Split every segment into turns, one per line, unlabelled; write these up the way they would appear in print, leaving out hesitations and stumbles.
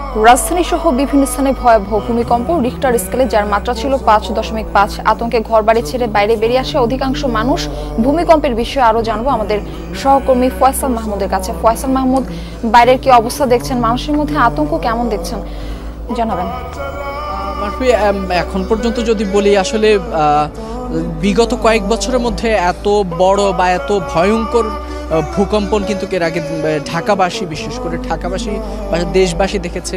রাজধানী সহ বিভিন্ন স্থানে ভয়াবহ ভূমিকম্প, রিক্টার স্কেলে যার মাত্রা ছিল 5.5। আতঙ্কে ঘরবাড়ি ছেড়ে বাইরে বেরিয়ে আসে অধিকাংশ মানুষ। ভূমিকম্পের বিষয়ে আরো জানবো আমাদের সহকর্মী ফয়সাল মাহমুদের কাছে। ফয়সাল মাহমুদ, বাইরের কি অবস্থা দেখছেন, মানুষের মধ্যে আতঙ্ক কেমন দেখছেন, জানাবেন।
এখন পর্যন্ত যদি বলি, আসলে বিগত কয়েক বছরের মধ্যে এত বড় বা এত ভয়ঙ্কর ভূকম্প কিন্তু এর আগে ঢাকাবাসী, বিশেষ করে ঢাকাবাসী বা দেশবাসী দেখেছে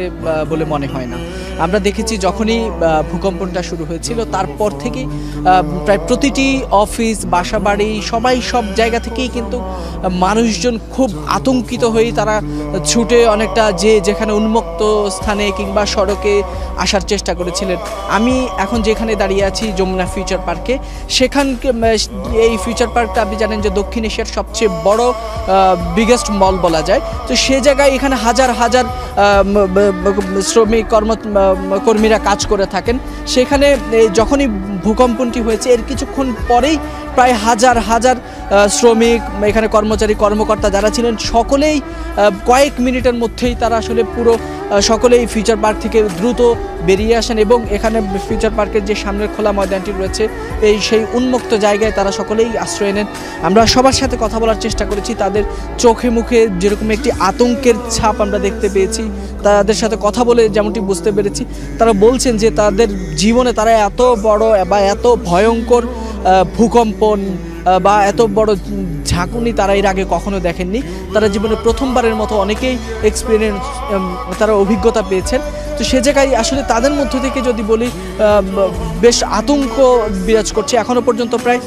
বলে মনে হয় না। আমরা দেখেছি যখনই ভূকম্পনটা শুরু হয়েছিল তারপর থেকেই প্রায় প্রতিটি অফিস, বাসাবাড়ি, সব জায়গা থেকেই কিন্তু মানুষজন খুব আতঙ্কিত হয়ে তারা ছুটে অনেকটা যেখানে উন্মুক্ত স্থানে কিংবা সড়কে আসার চেষ্টা করেছিলেন। আমি এখন যেখানে দাঁড়িয়ে আছি যমুনা ফিউচার পার্কে, সেখানকে এই ফিউচার পার্কটা আপনি জানেন যে দক্ষিণ এশিয়ার সবচেয়ে বড় বিগেস্ট মল বলা যায়। তো সে জায়গায় এখানে হাজার হাজার শ্রমিক কর্মীরা কাজ করে থাকেন। সেখানে যখনই ভূকম্পনটি হয়েছে এর কিছুক্ষণ পরেই প্রায় হাজার হাজার শ্রমিক, এখানে কর্মচারী, কর্মকর্তা যারা ছিলেন সকলেই কয়েক মিনিটের মধ্যেই তারা আসলে সকলেই ফিউচার পার্ক থেকে দ্রুত বেরিয়ে আসেন এবং এখানে ফিউচার পার্কের যে সামনের খোলা ময়দানটি রয়েছে সেই উন্মুক্ত জায়গায় তারা সকলেই আশ্রয় নেন। আমরা সবার সাথে কথা বলার চেষ্টা করেছি, তাদের চোখে মুখে যেরকম একটি আতঙ্কের ছাপ আমরা দেখতে পেয়েছি, তাদের সাথে কথা বলে যেমনটি বুঝতে পেরেছি, তারা বলছেন যে তাদের জীবনে তারা এত বড় বা এত ভয়ঙ্কর ভূকম্পন বা এত বড় ঝাঁকুনি তারা এর আগে কখনো দেখেননি। তারা জীবনে প্রথমবারের মতো অনেকেই তারা অভিজ্ঞতা পেয়েছেন। তো সে জায়গায় আসলে তাদের মধ্য থেকে যদি বলি, বেশ আতঙ্ক বিরাজ করছে। এখনো পর্যন্ত প্রায়